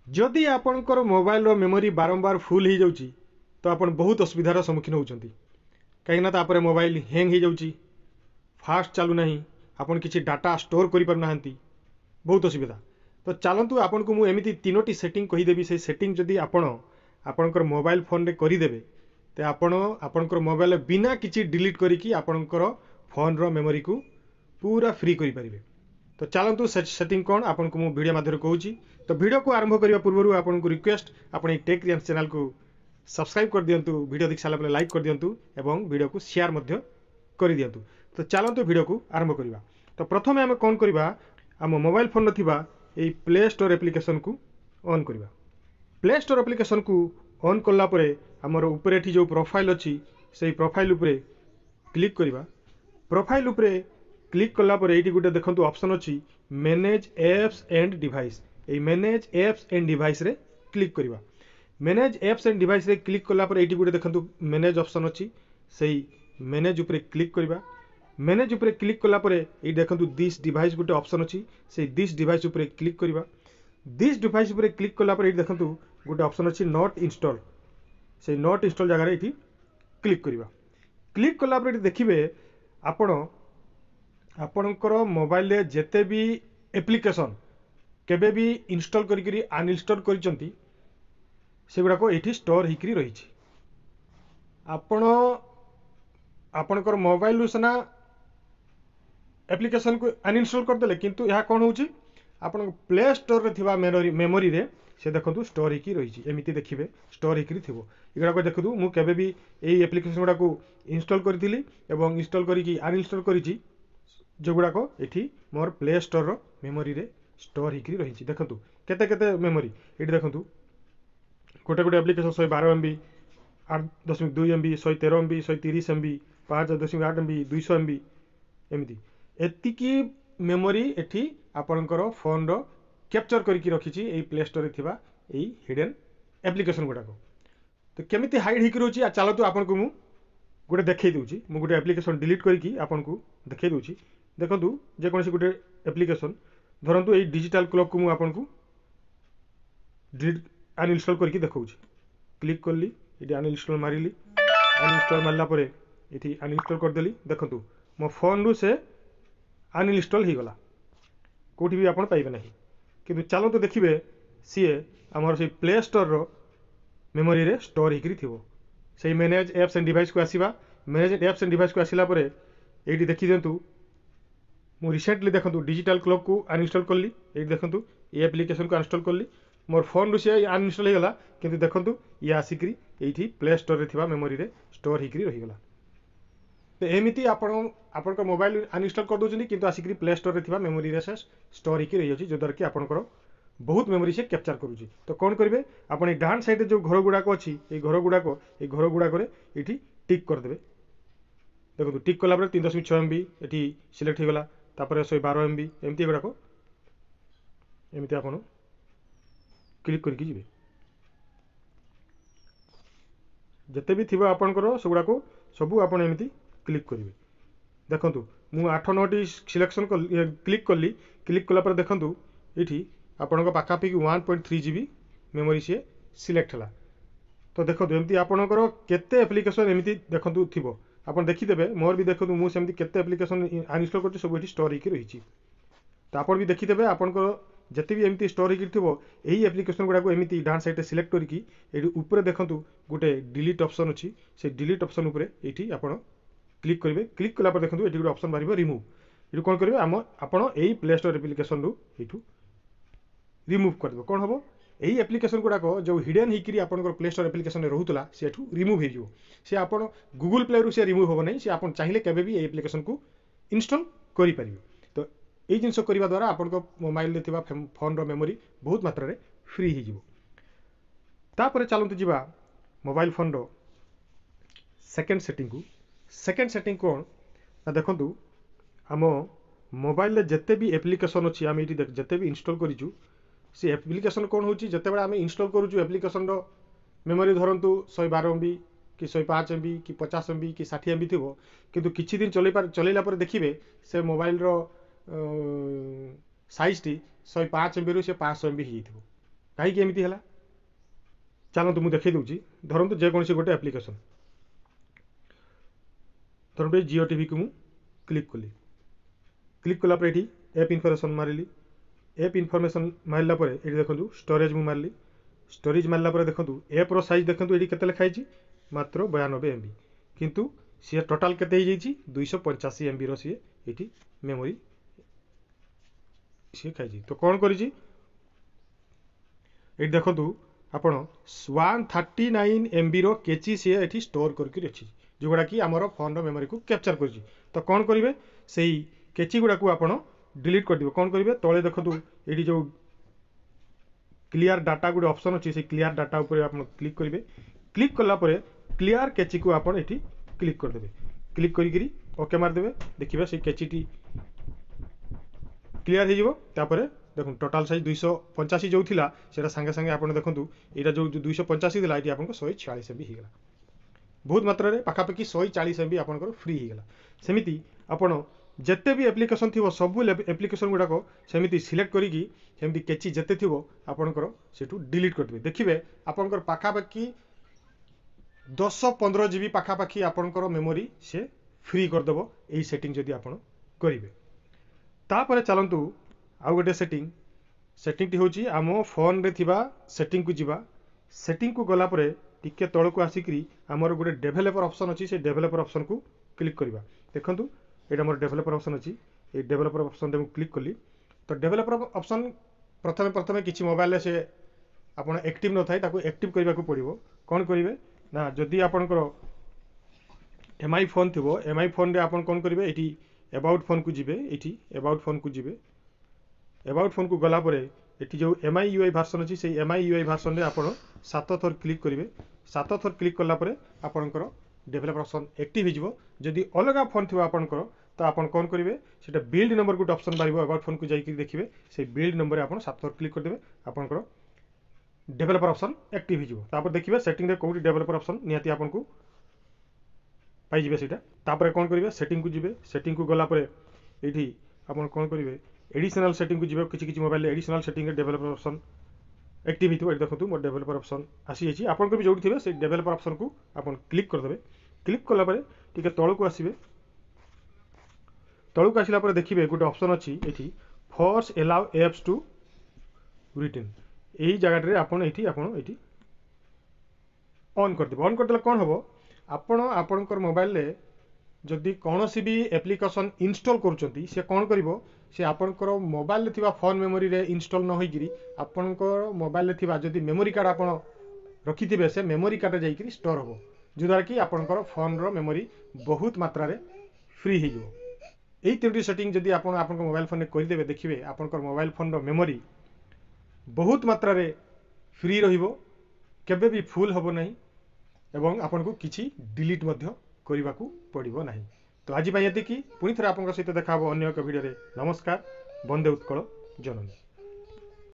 जदि आपणकर mobile memory बारंबार फुल हो जाऊँगी तो आप बहुत असुविधार सम्मुखीन होती कहीं मोबाइल हैंग हो जाऊँगी फास्ट चलूना आपन किसी डाटा स्टोर करना बहुत असुविधा। तो चलतु आपन को मुझे तीनोटी सेटिंग कहीदेवी से सेटिंग जदि आपणकर मोबाइल फोन रे करदेवे तो आपणकर मोबाइल बिना किसी डिलीट करी आपणकर फोन रो मेमोरी को पूरा फ्री करें। तो चलतु सेटिंग कौन आपन को मुझे वीडियो माध्यम कहूँ। तो वीडियो को आरंभ करने पूर्व आपन को रिक्वेस्ट अपनी टेक रियांस चैनल को सब्सक्राइब कर दिंतु, वीडियो देख सारा लाइक कर दिंतु एवं वीडियो को शेयर कर दिंतु। तो चलतु वीडियो को आरंभ करवा। तो प्रथम आम कौन करवा आम मोबाइल फोन यही प्ले स्टोर एप्लिकेशन को ऑन करवा। प्ले स्टोर एप्लिकेशन को ऑन कलापर आमर ऊपर जो प्रोफाइल अच्छी से प्रोफाइल उपरे क्लिक करवा। प्रोफाइल उपरे क्लिक कलापर ये गोटे देखो ऑप्शन अच्छी मैनेज एप्स एंड डिवाइस। ये मैनेज एप्स एंड डिवाइस रे क्लिक करवा। मैनेज एप्स एंड डिवाइस रे क्लिक कलापर ये गोटे देखो मैनेज ऑप्शन अच्छी से मैनेज उपरे क्लिक करवा। मैनेज उपरे क्लिक कलापर ये देखो दिस डिवाइस गोटे ऑप्शन अच्छी से दिस डिवाइस उपरे क्लिक करवा। दिस डिवाइस उपरे क्लिक कलापर ये देखो गोटे ऑप्शन अच्छी नॉट इंस्टॉल से नॉट इंस्टॉल जगह ये क्लिक करवा। क्लिक कलापर देखिए आपणकर मोबाइल रे जेते भी एप्लिकेशन केबे भी इंस्टॉल करी अनइंस्टॉल करिसंती से गुडा को एठी स्टोर हिकरी रही छी। आपणकर मोबाइल रु सना एप्लिकेशन को अनइंस्टॉल कर देले किंतु यह कौन होची आपन प्ले स्टोर रे थिबा मेमोरी रे से देखंतु स्टोर हिकी रही छी। एमिति देखिबे स्टोर हिकरी थिबो इगडा को देखंतु मु केबे भी एई एप्लिकेशन गुडा को इंस्टॉल करथिली एवं इंस्टॉल करी अनइंस्टॉल करी जो गुड़ाक ये मोर प्ले स्टोर रो मेमोरी रे स्टोर होकर रही। देखो केते केते मेमोरी ये देखो गोटे गोटे application 112 MB 8.2 MB 113 MB 130 MB 5.8 MB 200 MB एमती एतिकी मेमोरी एठी आपणकर फोन रो कैप्चर करके रखी ये प्ले स्टोर थिबा एई हिडन एप्लिकेशन गुड़ाक। तो केमिति हाइड होकर रोची चलतु आपन को मु गोटे देखई दूची मु गोटे एप्लिकेशन डिलीट करके आपन को देखई दूची। देखो जेकोसी गोटे एप्लिकेशन धरतु ये डिजिटल क्लॉक को मुझे डिलीट अनइंस्टॉल करके देखा। क्लिक कली ये अनइंस्टॉल मारिली अनइंस्टॉल मारला ये अनइंस्टॉल करदेली। देखो मो फोन रु से अनइंस्टॉल हो गला कौटी भी आपन पाइबे नहीं किंतु चलते देखिए सी आमर से प्ले स्टोर रो मेमोरी रे स्टोर होकर थी से मैनेज एप्स एंड डिवाइस को आसवा। मैनेज एप्स एंड डिवाइस को आसला ये देखी दिंतु मु रिसेंटली देखो डिजिटल क्लॉक को अनइंस्टॉल कली ये देखो ये एप्लिकेशन को अनइंस्टॉल कली मोर फोन रु से अनइंस्टॉल हो गला किंतु देखो ये आसिक ये प्ले स्टोर रे थिबा मेमोरी रे स्टोर होकर रहीगला। तो एमती आपण मोबाइल अनइंस्टॉल कर दउछनी किंतु आसिक प्ले स्टोर रे थिबा मेमोरी रे से स्टोर होकर रही जाउछि जदर कि आपणकर बहुत मेमोरी से कैप्चर करुछि। तो कौन करेंगे आपन डान साइड जो घर गुड़ाक अच्छी ये घर गुड़ाक ये टिक करदे। देखो टिक कलापर 3.6 MB ये सिलेक्ट हो गला तापर 112 MB एमती गुड़ाक एमती आपन क्लिक करके जी जिते भी थी आपंकर से गुड़ाक सबू आप एमती क्लिक करेंगे। देखो मु 8-9टी सिलेक्शन क्लिक कली क्लिक कलापर देखूँ ये आपण पाखापाखि 1.3 GB मेमोरी सी सिलेक्ट है। तो देखो एमती आपणकर केते एप्लिकेशन एमती देखो थी आप देखीदे मोर भी देखो मुझे केते एप्लिकेशन अनइंस्टॉल कर सब ये स्टोर होकर रही। तो आप भी देखीदे आपणकर जिते भी एमती स्टोर होकर थी यही एप्लिकेशन गुड़ाक एमती डान साइड सिलेक्ट करके ऊपर देखो गोटे डिलीट ऑप्शन अच्छी से डिलीट ऑप्शन उपरे ये आप क्लिक करेंगे। क्लिक कलापर देखो ये गोटे ऑप्शन बाहर रिमूव ये कौन करेंगे आम आपड़ यही प्ले स्टोर एप्लिकेशन रु रिमूव करदे। कौन हम यही एप्लिकेशन गुड़ाक जो हिडन होकर आपंकर प्ले स्टोर एप्लिकेशन रोला से रिमूव हो सी आप गूगल प्ले रु से रिमूव हम नहीं सी आप चाहिए केवे भी एप्लिकेशन को इंस्टॉल करें। तो ये जिनस करने द्वारा आप मोबाइल में फोन रो मेमोरी बहुत मात्रा रे फ्री होपर। चलते जावा मोबाइल फोन रो सेकेंड सेटिंग कौन ना देखु आम मोबाइल जिते भी एप्लिकेशन अच्छी आम ये जिते भी इंस्टॉल करूँ से एप्लिकेशन कौन हो जिते आम इंस्टॉल करूँ एप्लिकेशन मेमोरी धरतु 112 MB कि 105 MB कि 50 MB कि 60 MB थी किंतु किछि दिन चलैला देखिए से मोबाइल रो साइज टी 105 MB रु से 500 MB हो कहीं एमती है चलतु मुझे देखई दूसरी धरतु जेकोसी गोटे एप्लिकेशन धरतु जियो टीवी को क्लिक कली क्लिक कलापर ये एप इनफर्मेशन मारिली एप इनफर्मेशन मारला ये देखो स्टोरेज मुझे मारली स्टोरेज मारला देखो एप्र साइज देखो ये के लिखाई मात्र 92 MB किंतु सी टोटाल के 285 MB री ये मेमोरी सी खाई तो कौन कर देखु आपण 139 MB केची सी ये स्टोर करके अच्छी जोगुड़ा कि आमर फोन मेमोरी को कैप्चर कर तो कौन करेंगे से केची गुड़ा को आप डिलीट कर कौन करेंगे तले देखो ये जो क्लियर डाटा गोटे ऑप्शन अच्छी से क्लियर डाटा उपर आप क्लिक करेंगे क्लिक कलापर क्लियर केची को आप क्लिक करदे क्लिक करी ओके मारदे देखिए से केची क्लियर हो देखो टोटाल साइज 285 जो थिला सेटा संगे संगे आप देखो यहाँ जो 285 थिला ये आपको 146 MB होगा बहुत मात्रा रे पाखापाखि 140 MB आपंकर फ्री होगा सेमिति आपण जिते भी एप्लिकेशन थी सबू एप्लिकेशन गुड़ाक सेमती सिलेक्ट करी सेमती केची जिते थी आपंकर से डिलीट करदे देखिए आपंकर पाखापाखि 10-15 GB पाखापाखि आपंकर मेमोरी से फ्री करदेव यही सेटिंग जदि आप करेंगे तापर चलतु आउ गोटे सेटिंग टी हूँ आम फोन रे थिबा सेटिंग को जीवा सेटिंग को गला परे टिके तल को आसिक आमर गोटे डेभेलपर ऑप्शन अच्छी से डेभेलपर ऑप्शन को क्लिक करवा देखंतु ये मोर डेभेलपर ऑप्शन अच्छी ये डेभेलपर ऑप्शन रे क्लिक कली तो डेभेलपर ऑप्शन प्रथमे प्रथमे किसी मोबाइल से आपन एक्टिव न थाए ताको एक्टिव करबा को पड़िबो कोन करिवे ना जदि आपनकर एमआई फोन थिबो एमआई फोन रे आपन कोन करिवे एटी अबाउट फोन को जीवे एटी अबाउट फोन को जीवे अबाउट फोन को गला परे एटी जो एमआई यूआई वर्जन अच्छी से एमआई यूआई वर्जन रे आपण 7 थर क्लिक करेंगे 7 थर क्लिक कला परे आपनकर डेभेलपर ऑप्शन एक्टिव हो जदि अलग फोन थी आपनकर तो आपन कौन करेंगे से बिल्ड नंबर गोटे ऑप्शन बाहर अबाउट फोन को जाकि देखिए से बिल्ड नंबर आप 7 थर क्लिक करदे आपनकर डेभेलपर ऑप्शन एक्टिव हो देखिए सेटिंग रे कोठी डेभेलपर ऑप्शन निहाती आपनको पाइबे सेटा तापर कौन करेंगे सेटिंग को जीवे सेटिंग को गला परे एठी आपन कौन करेंगे एडिशनल सेटिंग को जीवे किसी मोबाइल एडिशनल सेटिंग रे डेभेलपर ऑप्शन एक्टिव हो देखो मोर डेभेलपर ऑप्शन आसी जाइए आपन भी जो थे से डेभेलपर ऑप्शन को आपन क्लिक करदे क्लिक कला परे टिके तळ को आसीबे तळ को आसिला परे देखिबे गोटे ऑप्शन अच्छी एठी force allow apps to return यही जगह रे आपन एठी ऑन करदे ऑन करदेला कौन हम आपणकर मोबाइल रे जदि कौन सी भी एप्लिकेशन इंस्टॉल करुँच से कौन कर से आपणकर मोबाइल थिबा फोन मेमोरी रे इंस्टॉल न होइगिरी आपणकर मोबाइल थिबा जदि मेमोरी कार्ड आपण रखिथिबे से मेमोरी कार्ड जाइकरी स्टोर हो जो द्वारा कि आपणकर फोन रो मेमोरी बहुत मात्रा रे फ्री हो यही तीनोटी सेटिंग जदि आपण आपन मोबाइल फोन करदेवे देखिए आपणकर मोबाइल फोन रो मेमोरी बहुत मात्रा रे फ्री रहिबो केबे भी फुल होबो नहीं एवं आपन को किसी डिलीट मध्य करने को पड़ो ना तो आज ये पुणी थे आप सहित देखा अन्य एक भिडियो नमस्कार वंदे उत्कल जननी।